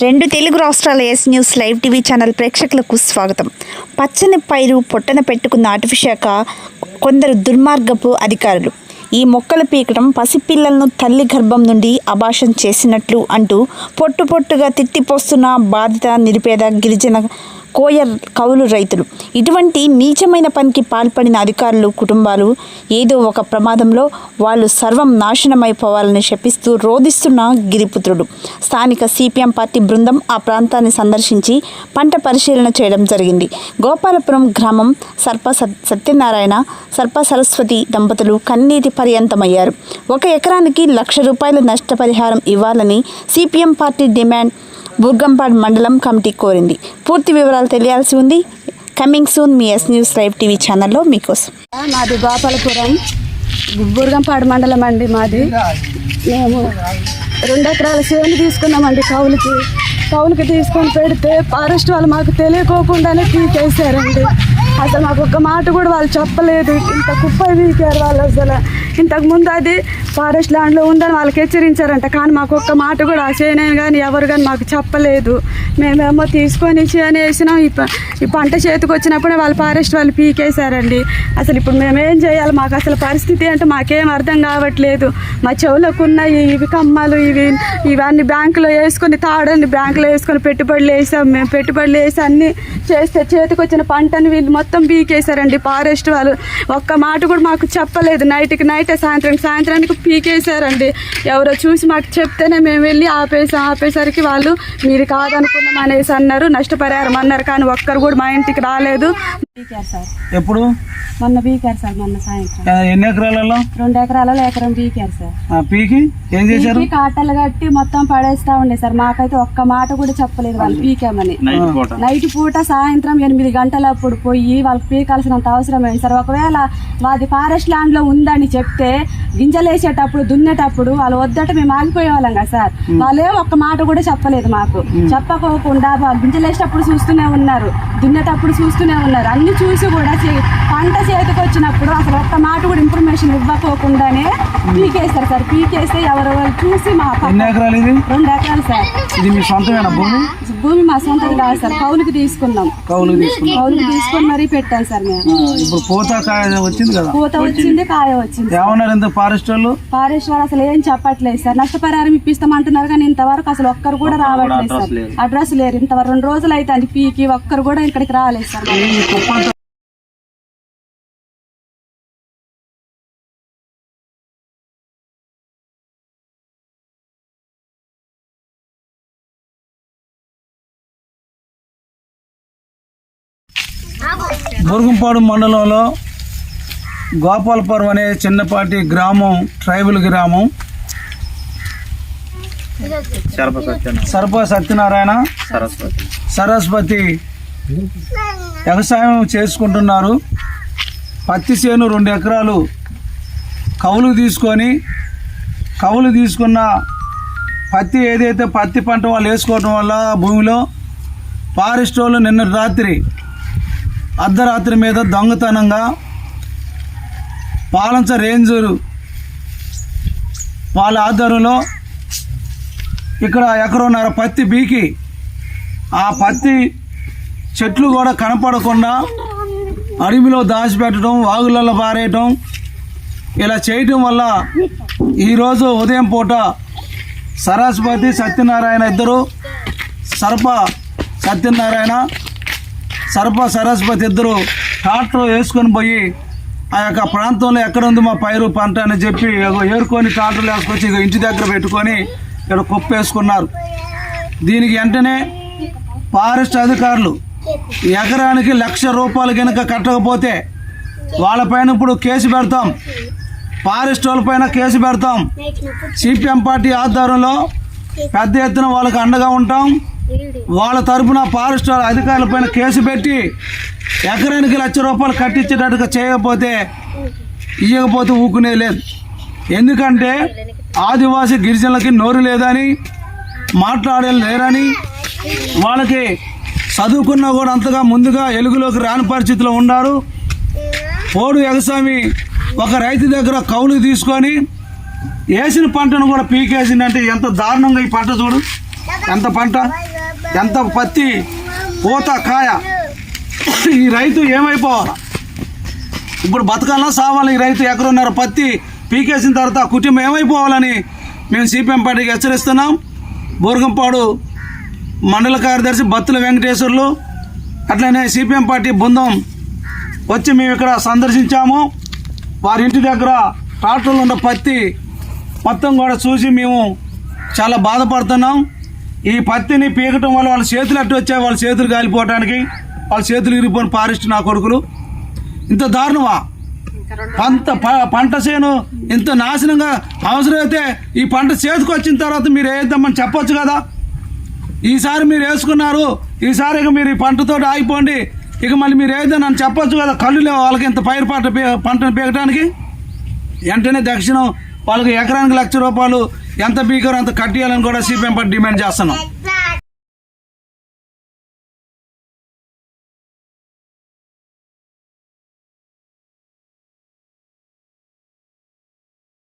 రెండు తెలుగు రాష్ట్రాల yes news live TV channel ప్రేక్షకులకు స్వాగతం. పచ్చని పైరు పొట్టన పెట్టుకున్న అటవీశాఖ కొందరు దుర్మార్గపు అధికారులు ఈ మొక్కలు పీకడం పసిపిల్లలను తల్లి గర్భం నుండి అబార్షన్ చేసినట్లు అంటూ పొట్టుగా తిట్టిపోస్తున్న బాధిత నిరుపేద గిరిజన కోయర్ కౌలు రైతులు. ఇటువంటి నీచమైన పనికి పాల్పడిన అధికారులు కుటుంబాలు ఏదో ఒక ప్రమాదంలో వాళ్ళు సర్వం నాశనమైపోవాలని శపిస్తూ రోధిస్తున్న గిరిపుత్రుడు. స్థానిక సిపిఎం పార్టీ బృందం ఆ ప్రాంతాన్ని సందర్శించి పంట పరిశీలన చేయడం జరిగింది. గోపాలపురం గ్రామం సర్ప సత్యనారాయణ, సర్ప సరస్వతి దంపతులు కన్నీటి పర్యంతమయ్యారు. 1 ఎకరానికి ₹1,00,000 నష్టపరిహారం ఇవ్వాలని సిపిఎం పార్టీ డిమాండ్ బుర్గంపాడ్ మండలం కమిటీ కోరింది. పూర్తి వివరాలు తెలియాల్సి ఉంది. Coming soon me yes news live TV ఛానల్లో మీకోసం. మాది గోపాలపురం బుర్గంపాడు మండలం అండి. మాది మేము 2 ఎకరాల చేను తీసుకున్నామండి. కౌలుకి తీసుకొని పెడితే ఫారెస్ట్ వాళ్ళు మాకు తెలియకోకుండానే పీకేసారండి. అసలు మాకు ఒక్క మాట కూడా వాళ్ళు చెప్పలేదు. ఇంత కుప్ప పీకారు వాళ్ళు. అసలు ఇంతకుముందు అది ఫారెస్ట్ ల్యాండ్లో ఉందని వాళ్ళకి హెచ్చరించారంట, కానీ మాకు ఒక్క మాట కూడా ఆ చేయనని కానీ ఎవరు కానీ మాకు చెప్పలేదు. మేమేమో తీసుకొని చేను వేసినాం. ఈ పంట చేతికి వచ్చినప్పుడే వాళ్ళు ఫారెస్ట్ వాళ్ళు పీకేశారండి. అసలు ఇప్పుడు మేమేం చేయాలి? మాకు అసలు పరిస్థితి అంటే మాకేం అర్థం కావట్లేదు. మా చెవులకు ఉన్న ఇవి కమ్మలు ఇవన్నీ బ్యాంకులో వేసుకొని తాడని బ్యాంకులో వేసుకొని పెట్టుబడులు వేసాం. మేము పెట్టుబడులు వేసి అన్నీ చేస్తే చేతికి వచ్చిన పంటని వీళ్ళు మొత్తం పీకేశారండి ఫారెస్ట్ వాళ్ళు. ఒక్క మాట కూడా మాకు చెప్పలేదు. నైట్కి నైటే సాయంత్రానికి పీకేశారండి. ఎవరో చూసి మాకు చెప్తేనే మేము వెళ్ళి ఆపేసరికి వాళ్ళు మీరు కాదనుకున్నాం అనేసి అన్నారు, నష్టపరిహారం అన్నారు. కానీ ఒక్కరు కూడా మా ఇంటికి రాలేదు. పీకారు సార్. ఎప్పుడు? మొన్న పీకారు సార్. మొన్న సాయంత్రం. ఎన్ని ఎకరాలలో? 2 ఎకరాలలో ఎకరం పీకారు సార్. పీకి ఏం చేశారు? కాటలు కట్టి మొత్తం పడేస్తా ఉండే సార్. మాకైతే ఒక్క మాట కూడా చెప్పలేదు వాళ్ళు పీకామని. నైట్ పూట సాయంత్రం 8 గంటలప్పుడు పోయి వాళ్ళకి పీకాల్సినంత అవసరం ఏంటి సార్? ఒకవేళ వాది ఫారెస్ట్ ల్యాండ్ లో ఉందని చెప్తే గింజలేసేటప్పుడు దున్నేటప్పుడు వాళ్ళు వద్దట మేము ఆగిపోయే వాళ్ళం కదా సార్. వాళ్ళే ఒక్క మాట కూడా చెప్పలేదు మాకు. చెప్పకోకుండా గింజలేసేటప్పుడు చూస్తూనే ఉన్నారు, దున్నేటప్పుడు చూస్తూనే ఉన్నారు. అన్ని చూసి కూడా పంట చేతికి వచ్చినప్పుడు అసలు ఒక్క మాట కూడా ఇన్ఫర్మేషన్ ఇవ్వకోకుండానే పీకేస్తారు సార్. పీకేస్తే ఎవరు చూసి మా 2 ఎకరాలు సార్. ఇది మీ సొంతమేనా భూమి? భూమి మా సొంతది కాదు సార్. కౌలుకి తీసుకున్నాం. కౌలుకి తీసుకొని మరీ పెట్టాం సార్ మేము. ఇప్పుడు పూత కాయ వచ్చింది కదా? పూత వచ్చింది, కాయ వచ్చింది. ఏమన్నారు ఇంత ఫారెస్ట్ వాళ్ళు అసలు ఏం చెప్పట్లేదు సార్. నష్టపరిహారం ఇప్పిస్తామంటున్నారు కానీ ఇంతవరకు అసలు ఒక్కరు కూడా రావట్లేదు సార్. అడ్రస్ లేరు. ఇంతవరకు 2 రోజులు అయితే అది పీకి ఒక్కరు కూడా ఇక్కడికి రాలేదు సార్. బుర్గంపాడు మండలంలో గోపాలపురం అనే చిన్నపాటి గ్రామం, ట్రైబల్ గ్రామం. సర్ప సత్యనారాయణ, సరస్వతి వ్యవసాయం చేసుకుంటున్నారు. పత్తి చేను 2 ఎకరాలు కౌలు తీసుకున్న పత్తి ఏదైతే పత్తి పంట వాళ్ళు వేసుకోవడం వల్ల భూమిలో ఫారెస్ట్ వాళ్ళు నిన్న రాత్రి అర్ధరాత్రి మీద దొంగతనంగా పాలంచ రేంజరు వాళ్ళ ఆధ్వర్యంలో ఇక్కడ 1.5 ఎకరం పత్తి బీకి ఆ పత్తి చెట్లు కూడా కనపడకుండా అడవిలో దాచిపెట్టడం, వాగులలో పారేయటం ఇలా చేయటం వల్ల ఈరోజు ఉదయం పూట సరస్వతి సత్యనారాయణ ఇద్దరు, సర్ప సరస్వతి ఇద్దరు ట్రాక్టర్ వేసుకొని పోయి ఆ యొక్క ప్రాంతంలో ఎక్కడ ఉంది మా పైరు పంట అని చెప్పి ఏరుకొని ట్రాక్టర్లు వేసుకొచ్చి ఇంటి దగ్గర పెట్టుకొని ఇక్కడ కుప్ప వేసుకున్నారు. దీనికి వెంటనే ఫారెస్ట్ అధికారులు ఎకరానికి ₹1,00,000 కనుక కట్టకపోతే వాళ్ళపైన ఇప్పుడు కేసు పెడతాం, ఫారెస్ట్ వాళ్ళపైన కేసు పెడతాం. సిపిఎం పార్టీ ఆధ్వర్యంలో పెద్ద ఎత్తున వాళ్ళకి అండగా ఉంటాం. వాళ్ళ తరఫున ఫారెస్ట్ అధికారులపైన కేసు పెట్టి ఎకరానికి ₹1,00,000 కట్టించేటట్టుగా ఇవ్వకపోతే ఊకునే లేదు. ఎందుకంటే ఆదివాసీ గిరిజనులకి నోరు లేదని, మాట్లాడే లేరని, వాళ్ళకి చదువుకున్నా కూడా అంతగా ముందుగా ఎలుగులోకి రాని పరిస్థితిలో ఉన్నారు. పోడు ఎగసామి ఒక రైతు దగ్గర కౌలు తీసుకొని వేసిన పంటను కూడా పీకేసిందంటే ఎంత దారుణంగా ఈ పంట చూడు, ఎంత పంట. ఎంత పత్తి పూత కాయ, ఈ రైతు ఏమైపోవాలి? ఇప్పుడు బతకాలన్నా సావాలి? ఈ రైతు ఎక్కడున్నారు? పత్తి పీకేసిన తర్వాత ఆ కుటుంబం ఏమైపోవాలని మేము సిపిఎం పార్టీకి హెచ్చరిస్తున్నాం. బోర్గంపాడు మండల కార్యదర్శి బత్తుల వెంకటేశ్వర్లు అట్లనే సిపిఎం పార్టీ బృందం వచ్చి మేము ఇక్కడ సందర్శించాము. వారి ఇంటి దగ్గర ట్రాక్టర్లు ఉన్న పత్తి మొత్తం కూడా చూసి మేము చాలా బాధపడుతున్నాం. ఈ పత్తిని పీకటం వల్ల వాళ్ళ చేతులు అట్టు వచ్చాయి, వాళ్ళ చేతులు కాలిపోవటానికి, వాళ్ళ చేతులు ఇరిగిపోయిన ఫారెస్ట్ నా కొడుకులు. ఇంత దారుణమా? పంట చేను ఇంత నాశనంగా అవసరమైతే ఈ పంట చేతికి వచ్చిన తర్వాత మీరు వేద్దామని చెప్పొచ్చు కదా. ఈసారి మీరు వేసుకున్నారు, ఈసారి ఇక మీరు ఈ పంటతో ఆగిపోండి, ఇక మళ్ళీ మీరు వేద్దాం అని చెప్పొచ్చు కదా. కళ్ళు లేవు వాళ్ళకి ఇంత పైరు పంటను పీకటానికి. వెంటనే దక్షిణం వాళ్ళకి ఎకరానికి 1,00,000 రూపాయలు ఎంత పీకారో అంత కట్టియాలని కూడా సిపిఎం పార్టీ డిమాండ్ చేస్తున్నాం.